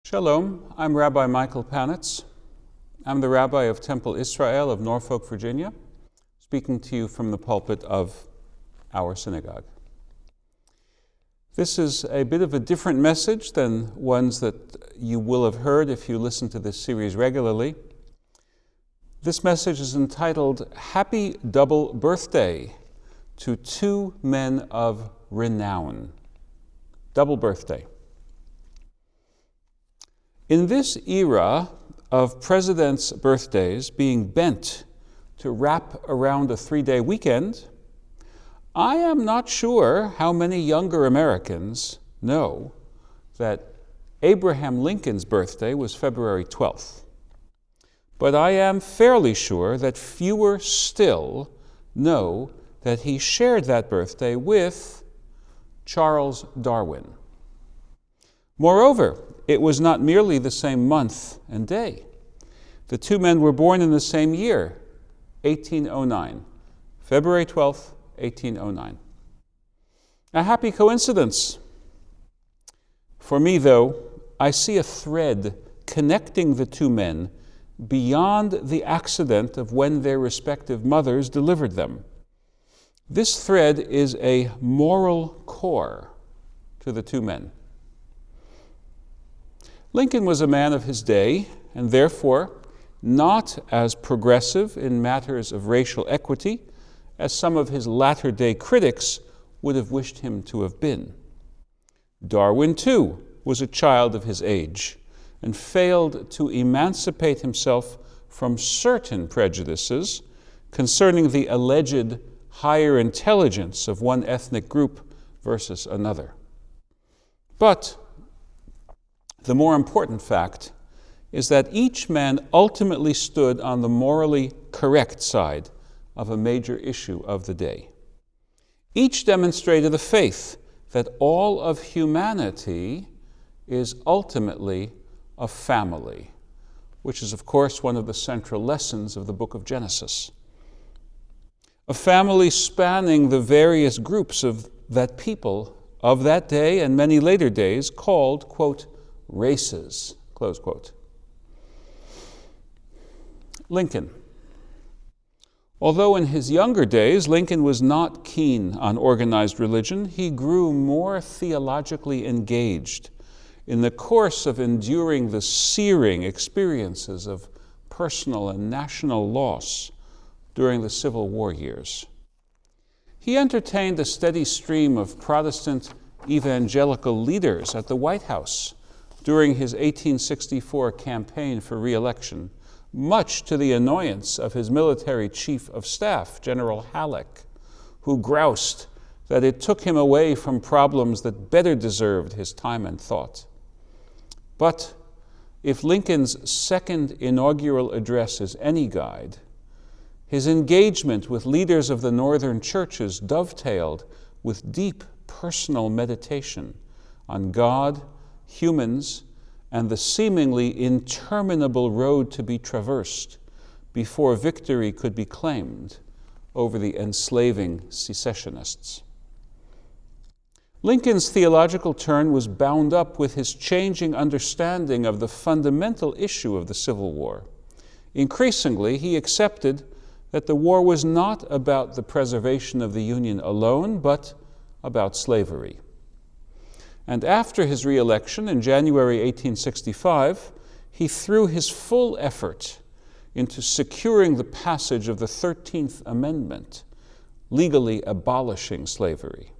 Shalom, I'm Rabbi Michael Panitz. I'm the Rabbi of Temple Israel of Norfolk, Virginia, speaking to you from the pulpit of our synagogue. This is a bit of a different message than ones that you will have heard if you listen to this series regularly. This message is entitled, Happy Double Birthday to Two Men of Renown. Double birthday. In this era of presidents' birthdays being bent to wrap around a 3-day weekend, I am not sure how many younger Americans know that Abraham Lincoln's birthday was February 12th. But I am fairly sure that fewer still know that he shared that birthday with Charles Darwin. Moreover, it was not merely the same month and day. The two men were born in the same year, 1809, February 12th, 1809. A happy coincidence. For me, though, I see a thread connecting the two men beyond the accident of when their respective mothers delivered them. This thread is a moral core to the two men. Lincoln was a man of his day, and therefore not as progressive in matters of racial equity as some of his latter-day critics would have wished him to have been. Darwin, too, was a child of his age and failed to emancipate himself from certain prejudices concerning the alleged higher intelligence of one ethnic group versus another. But the more important fact is that each man ultimately stood on the morally correct side of a major issue of the day. Each demonstrated a faith that all of humanity is ultimately a family, which is, of course, one of the central lessons of the book of Genesis. A family spanning the various groups of that people of that day and many later days called, quote, races, close quote. Lincoln. Although in his younger days Lincoln was not keen on organized religion, he grew more theologically engaged in the course of enduring the searing experiences of personal and national loss during the Civil War years. He entertained a steady stream of Protestant evangelical leaders at the White House during his 1864 campaign for re-election, much to the annoyance of his military chief of staff, General Halleck, who groused that it took him away from problems that better deserved his time and thought. But if Lincoln's second inaugural address is any guide, his engagement with leaders of the northern churches dovetailed with deep personal meditation on God, humans, and the seemingly interminable road to be traversed before victory could be claimed over the enslaving secessionists. Lincoln's theological turn was bound up with his changing understanding of the fundamental issue of the Civil War. Increasingly, he accepted that the war was not about the preservation of the Union alone, but about slavery. And after his re-election in January 1865, he threw his full effort into securing the passage of the 13th Amendment, legally abolishing slavery.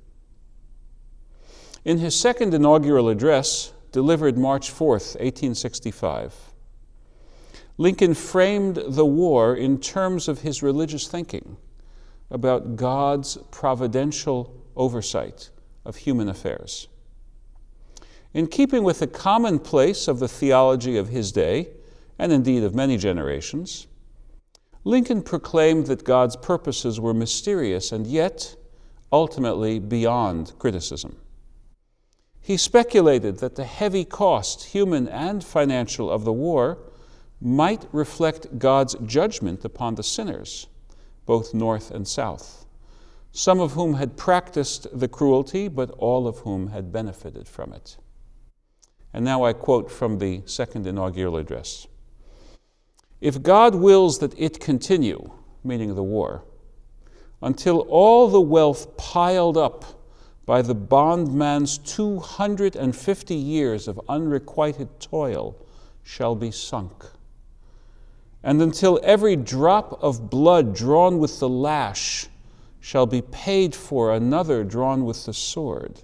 In his second inaugural address, delivered March 4th, 1865, Lincoln framed the war in terms of his religious thinking about God's providential oversight of human affairs. In keeping with the commonplace of the theology of his day, and indeed of many generations, Lincoln proclaimed that God's purposes were mysterious and yet ultimately beyond criticism. He speculated that the heavy cost, human and financial, of the war might reflect God's judgment upon the sinners, both North and South, some of whom had practiced the cruelty, but all of whom had benefited from it. And now I quote from the second inaugural address. "If God wills that it continue," meaning the war, "until all the wealth piled up by the bondman's 250 years of unrequited toil shall be sunk, and until every drop of blood drawn with the lash shall be paid for another drawn with the sword.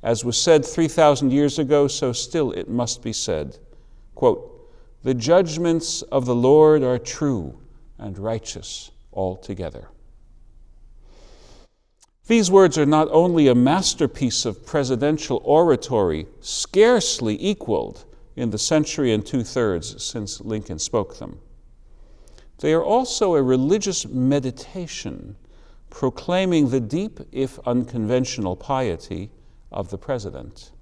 As was said 3,000 years ago, so still it must be said, quote, 'The judgments of the Lord are true and righteous altogether.'" These words are not only a masterpiece of presidential oratory, scarcely equaled in the century and 2/3 since Lincoln spoke them. They are also a religious meditation proclaiming the deep, if unconventional, piety of the president,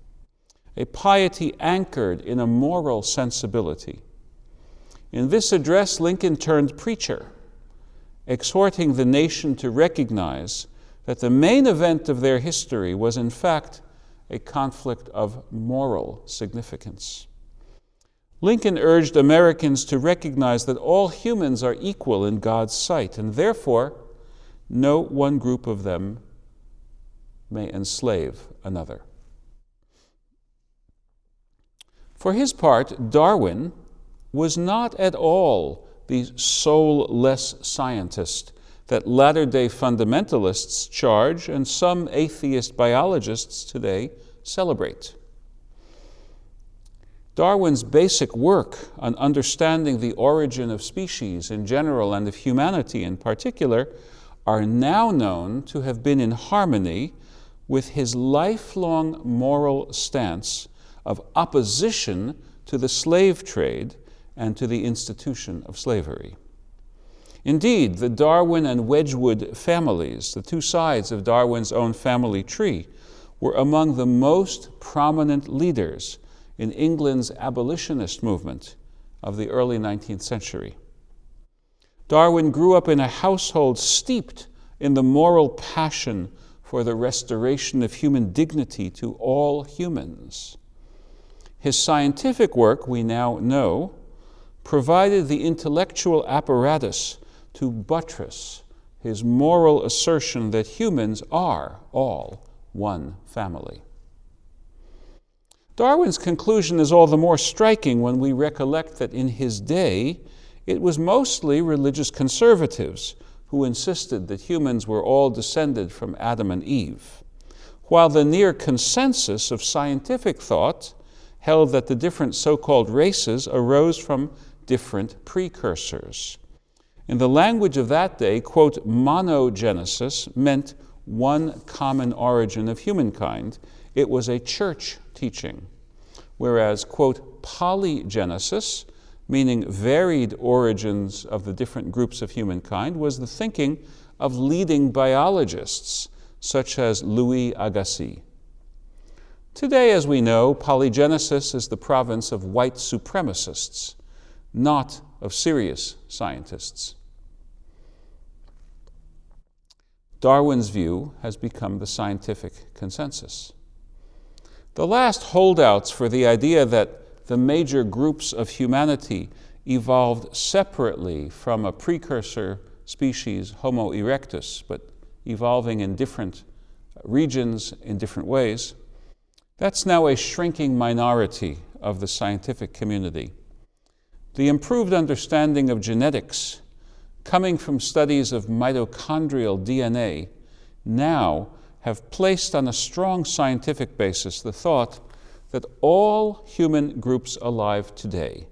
a piety anchored in a moral sensibility. In this address, Lincoln turned preacher, exhorting the nation to recognize that the main event of their history was in fact a conflict of moral significance. Lincoln urged Americans to recognize that all humans are equal in God's sight, and therefore no one group of them may enslave another. For his part, Darwin was not at all the soulless scientist that latter-day fundamentalists charge and some atheist biologists today celebrate. Darwin's basic work on understanding the origin of species in general and of humanity in particular are now known to have been in harmony with his lifelong moral stance of opposition to the slave trade and to the institution of slavery. Indeed, the Darwin and Wedgwood families, the two sides of Darwin's own family tree, were among the most prominent leaders in England's abolitionist movement of the early 19th century. Darwin grew up in a household steeped in the moral passion for the restoration of human dignity to all humans. His scientific work, we now know, provided the intellectual apparatus to buttress his moral assertion that humans are all one family. Darwin's conclusion is all the more striking when we recollect that in his day it was mostly religious conservatives who insisted that humans were all descended from Adam and Eve, while the near consensus of scientific thought held that the different so-called races arose from different precursors. In the language of that day, quote, monogenesis meant one common origin of humankind. It was a church teaching. Whereas, quote, polygenesis, meaning varied origins of the different groups of humankind, was the thinking of leading biologists, such as Louis Agassiz. Today, as we know, polygenesis is the province of white supremacists, not of serious scientists. Darwin's view has become the scientific consensus. The last holdouts for the idea that the major groups of humanity evolved separately from a precursor species, Homo erectus, but evolving in different regions in different ways, that's now a shrinking minority of the scientific community. The improved understanding of genetics, coming from studies of mitochondrial DNA, now have placed on a strong scientific basis the thought that all human groups alive today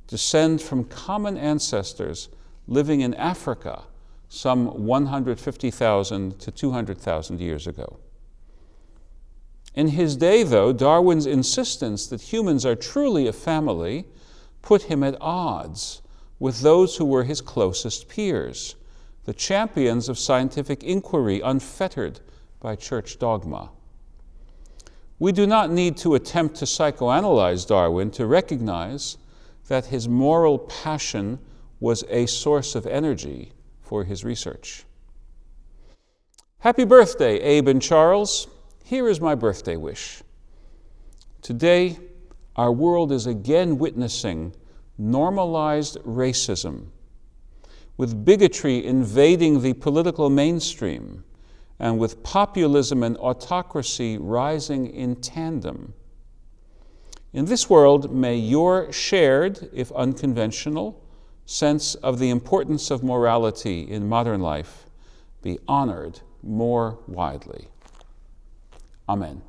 descend from common ancestors living in Africa some 150,000 to 200,000 years ago. In his day, though, Darwin's insistence that humans are truly a family put him at odds with those who were his closest peers, the champions of scientific inquiry unfettered by church dogma. We do not need to attempt to psychoanalyze Darwin to recognize that his moral passion was a source of energy for his research. Happy birthday, Abe and Charles. Here is my birthday wish. Today, our world is again witnessing normalized racism, with bigotry invading the political mainstream, and with populism and autocracy rising in tandem. In this world, may your shared, if unconventional, sense of the importance of morality in modern life be honored more widely. Amen.